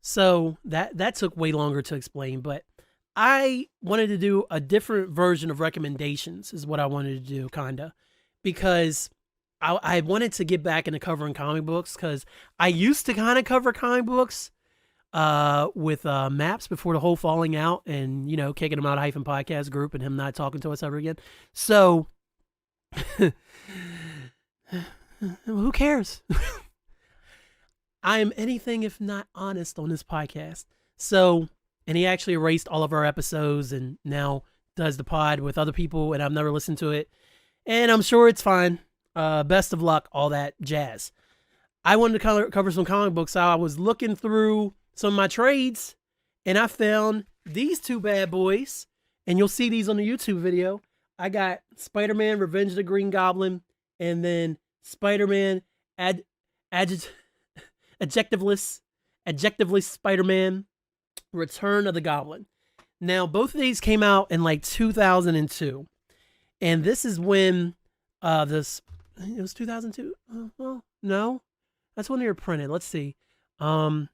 So that took way longer to explain, but I wanted to do a different version of recommendations is what I wanted to do, kinda, because I wanted to get back into covering comic books because I used to kind of cover comic books with Maps before the whole falling out and, kicking him out of Hyphen Podcast group and him not talking to us ever again. So, who cares? I am anything if not honest on this podcast. So, and he actually erased all of our episodes and now does the pod with other people, and I've never listened to it. And I'm sure it's fine. Best of luck, all that jazz. I wanted to cover some comic books. So I was looking through some of my trades, and I found these two bad boys, and you'll see these on the YouTube video. I got Spider-Man Revenge of the Green Goblin, and then Spider-Man Adjectiveless Spider-Man Return of the Goblin. Now, both of these came out in like 2002, and this is when it was 2002. Well, no, that's when they were printed. Let's see, because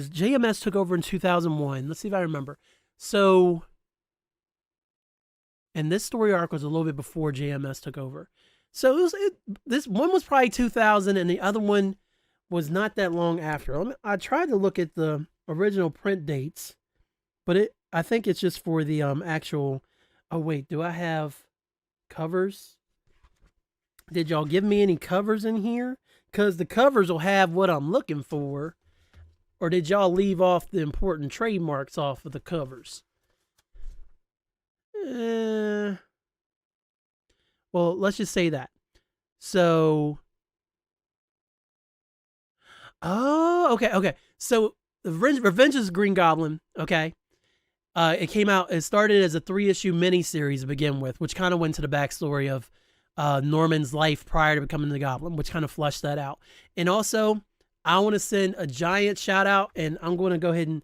JMS took over in 2001. Let's see if I remember. So, and this story arc was a little bit before JMS took over. So this one was probably 2000, and the other one was not that long after. I tried to look at the original print dates, but I think it's just for the actual. Oh wait, do I have covers? Did y'all give me any covers in here? Because the covers will have what I'm looking for. Or did y'all leave off the important trademarks off of the covers? Well, let's just say that. So, okay. So, Revenge of the Green Goblin, okay. It started as a 3-issue miniseries to begin with, which kind of went to the backstory of Norman's life prior to becoming the Goblin, which kind of fleshed that out. And also, I want to send a giant shout out, and I'm going to go ahead and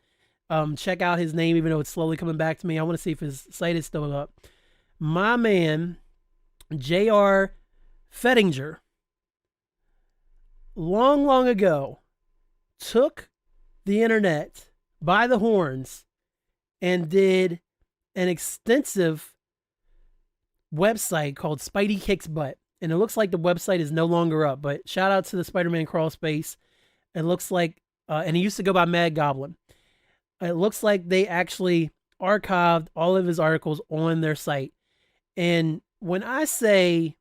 check out his name, even though it's slowly coming back to me. I want to see if his site is still up. My man, J.R. Fettinger, long ago, took the internet by the horns and did an extensive website called Spidey Kicks Butt. And it looks like the website is no longer up, but shout out to the Spider-Man crawl space. It looks like, and he used to go by Mad Goblin. It looks like they actually archived all of his articles on their site. And when I say,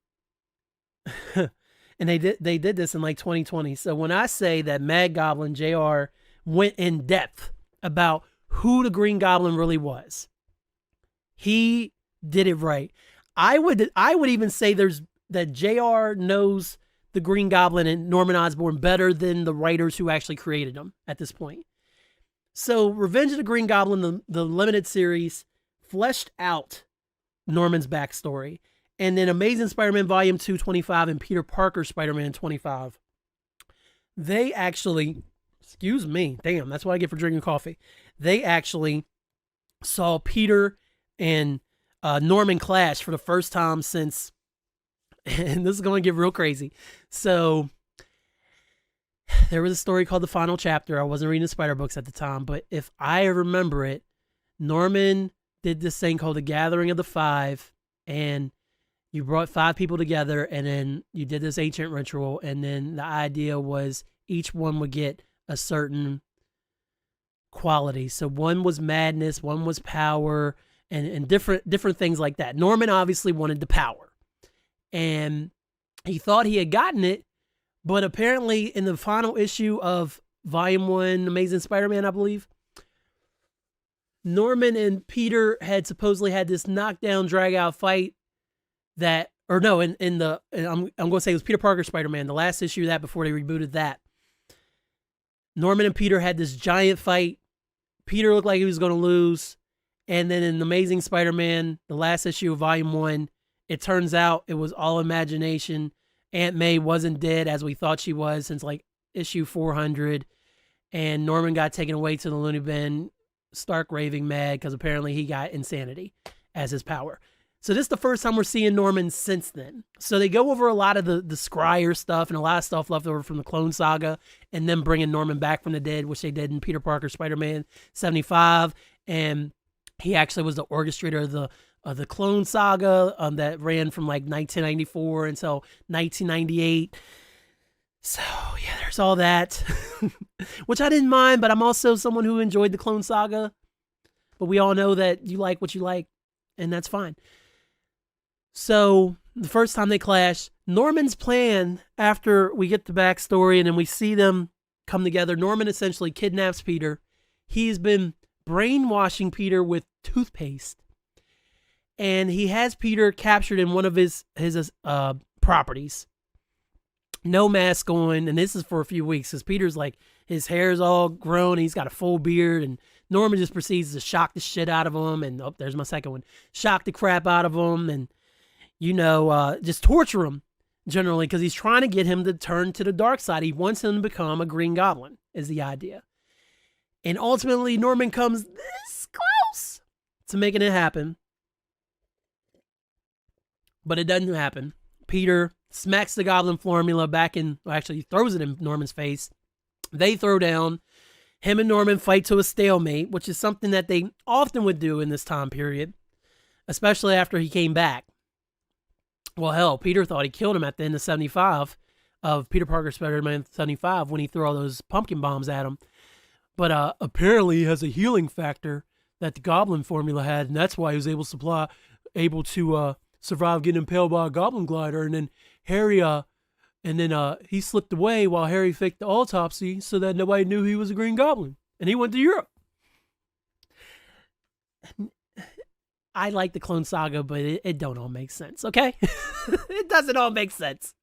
and they did this in like 2020. So when I say that Mad Goblin JR went in depth about who the Green Goblin really was, he did it right. I would even say that JR knows the Green Goblin and Norman Osborn better than the writers who actually created them at this point. So Revenge of the Green Goblin, the limited series, fleshed out Norman's backstory. And then Amazing Spider-Man Volume 2, 25, and Peter Parker Spider-Man 25. They actually, excuse me, damn, that's what I get for drinking coffee. They actually saw Peter and Norman clash for the first time since, and this is going to get real crazy. So there was a story called The Final Chapter. I wasn't reading the Spider books at the time, but if I remember it, Norman did this thing called the Gathering of the Five, and you brought 5 people together, and then you did this ancient ritual, and then the idea was each one would get a certain quality. So one was madness, one was power, and different things like that. Norman obviously wanted the power, and he thought he had gotten it, but apparently in the final issue of Volume 1, Amazing Spider-Man, I believe, Norman and Peter had supposedly had this knockdown, drag-out fight that, or no, I'm going to say it was Peter Parker Spider-Man, the last issue of that before they rebooted that. Norman and Peter had this giant fight. Peter looked like he was going to lose. And then in Amazing Spider-Man, the last issue of Volume 1, it turns out it was all imagination. Aunt May wasn't dead as we thought she was since like issue 400. And Norman got taken away to the loony bin, stark raving mad because apparently he got insanity as his power. So this is the first time we're seeing Norman since then. So they go over a lot of the Scryer stuff and a lot of stuff left over from the Clone Saga, and then bringing Norman back from the dead, which they did in Peter Parker Spider-Man 75. And he actually was the orchestrator of the Clone Saga that ran from like 1994 until 1998. So yeah, there's all that, which I didn't mind, but I'm also someone who enjoyed the Clone Saga. But we all know that you like what you like, and that's fine. So the first time they clash, Norman's plan, after we get the backstory and then we see them come together, Norman essentially kidnaps Peter. He's been brainwashing Peter with toothpaste. And he has Peter captured in one of his properties. No mask on, and this is for a few weeks because Peter's like, his hair's all grown, he's got a full beard, and Norman just proceeds to shock the shit out of him, and oh, there's my second one. Shock the crap out of him, and just torture him, generally, because he's trying to get him to turn to the dark side. He wants him to become a Green Goblin, is the idea. And ultimately, Norman comes this close to making it happen. But it doesn't happen. Peter smacks the Goblin formula back in, well, actually, he throws it in Norman's face. They throw down. Him and Norman fight to a stalemate, which is something that they often would do in this time period, especially after he came back. Well, hell, Peter thought he killed him at the end of 75, of Peter Parker Spider-Man 75, when he threw all those pumpkin bombs at him. But apparently he has a healing factor that the Goblin formula had, and that's why he was able to survive getting impaled by a Goblin glider. And then he slipped away while Harry faked the autopsy so that nobody knew he was a Green Goblin. And he went to Europe. I like the Clone Saga, but it don't all make sense, okay? It doesn't all make sense.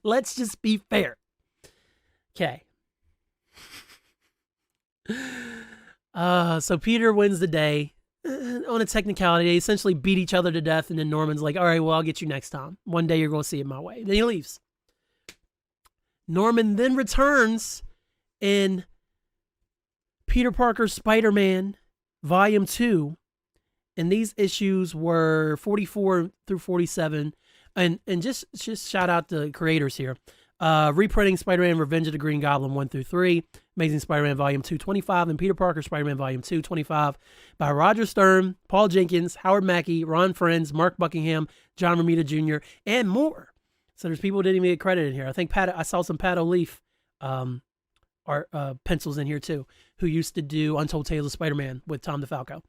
Let's just be fair. Okay. So Peter wins the day. On a technicality, they essentially beat each other to death, and then Norman's like, all right, well, I'll get you next time. One day you're going to see it my way. Then he leaves. Norman then returns in Peter Parker Spider-Man Volume 2, and these issues were 44 through 47. And just shout out the creators here. Reprinting Spider-Man Revenge of the Green Goblin 1 through 3, Amazing Spider-Man Volume 2, 25, and Peter Parker Spider-Man Volume 2, 25, by Roger Stern, Paul Jenkins, Howard Mackey, Ron Friends, Mark Buckingham, John Romita Jr., and more. So there's people who didn't even get credit in here. I think I saw some Pat O'Leaf art pencils in here too, who used to do Untold Tales of Spider-Man with Tom DeFalco.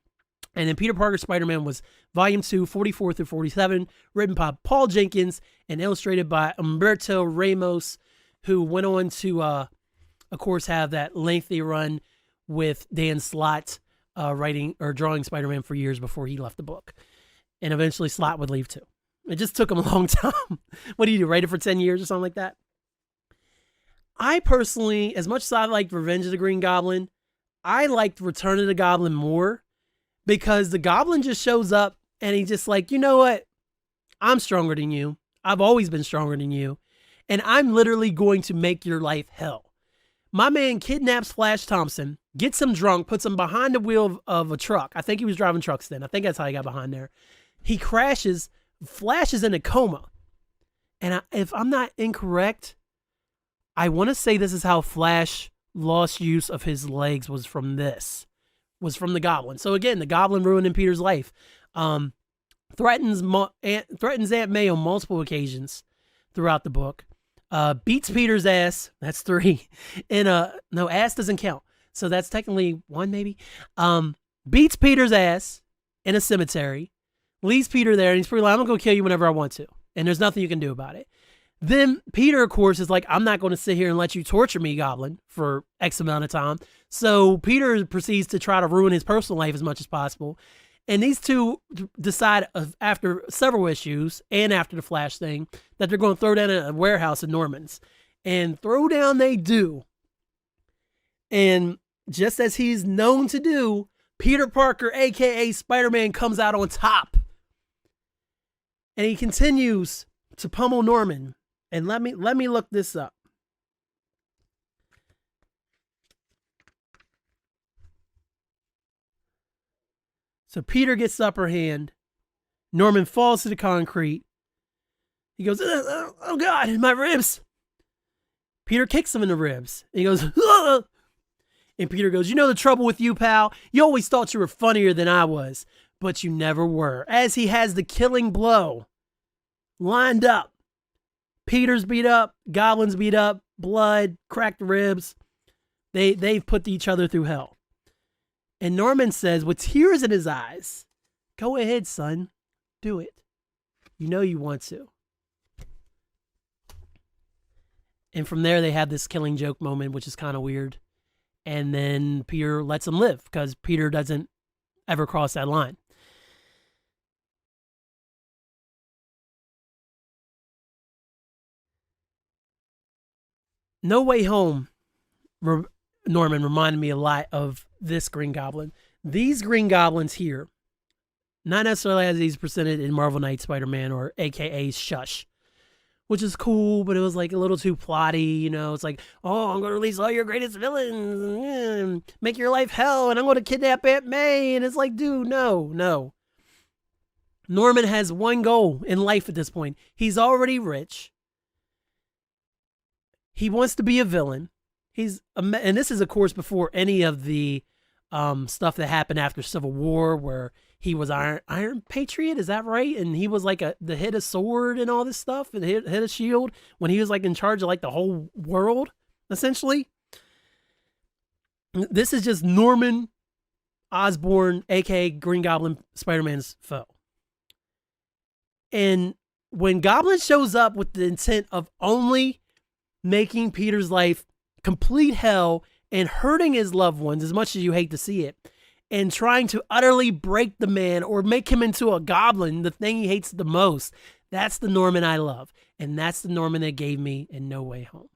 And then Peter Parker Spider-Man was Volume 2, 44 through 47, written by Paul Jenkins and illustrated by Humberto Ramos, who went on to, of course, have that lengthy run with Dan Slott writing or drawing Spider-Man for years before he left the book. And eventually Slott would leave too. It just took him a long time. What do you do, write it for 10 years or something like that? I personally, as much as I liked Revenge of the Green Goblin, I liked Return of the Goblin more, because the Goblin just shows up and he's just like, you know what? I'm stronger than you. I've always been stronger than you. And I'm literally going to make your life hell. My man kidnaps Flash Thompson, gets him drunk, puts him behind the wheel of a truck. I think he was driving trucks then. I think that's how he got behind there. He crashes. Flash is in a coma. And if I'm not incorrect, I want to say this is how Flash lost use of his legs was from the Goblin. So again, the Goblin ruining Peter's life. Threatens Aunt May on multiple occasions throughout the book. Beats Peter's ass. That's 3. And no, ass doesn't count. So that's technically 1 maybe. Beats Peter's ass in a cemetery. Leaves Peter there, and he's pretty like, I'm going to go kill you whenever I want to. And there's nothing you can do about it. Then Peter, of course, is like, I'm not going to sit here and let you torture me, Goblin, for X amount of time. So Peter proceeds to try to ruin his personal life as much as possible. And these two decide, after several issues and after the Flash thing, that they're going to throw down a warehouse in Norman's. And throw down they do. And just as he's known to do, Peter Parker, a.k.a. Spider-Man, comes out on top. And he continues to pummel Norman. And let me look this up. So Peter gets the upper hand. Norman falls to the concrete. He goes, oh God, my ribs. Peter kicks him in the ribs. He goes, ugh! And Peter goes, you know the trouble with you, pal? You always thought you were funnier than I was, but you never were. As he has the killing blow lined up. Peter's beat up, Goblin's beat up, blood, cracked ribs. They've put each other through hell. And Norman says, with tears in his eyes, go ahead, son. Do it. You know you want to. And from there, they have this killing joke moment, which is kind of weird. And then Peter lets him live because Peter doesn't ever cross that line. No Way Home, Norman, reminded me a lot of this Green Goblin. These Green Goblins here, not necessarily as he's presented in Marvel Knight Spider-Man or AKA Shush, which is cool, but it was like a little too plotty, you know. It's like, oh, I'm going to release all your greatest villains and make your life hell, and I'm going to kidnap Aunt May. And it's like, dude, no. Norman has one goal in life at this point. He's already rich. He wants to be a villain. And this is, of course, before any of the stuff that happened after Civil War, where he was Iron Patriot, is that right? And he was like the head of sword and all this stuff, and head of shield, when he was like in charge of like the whole world, essentially. This is just Norman Osborn, aka Green Goblin, Spider-Man's foe. And when Goblin shows up with the intent of only making Peter's life complete hell and hurting his loved ones, as much as you hate to see it, and trying to utterly break the man or make him into a goblin, the thing he hates the most, that's the Norman I love. And that's the Norman that gave me in No Way Home.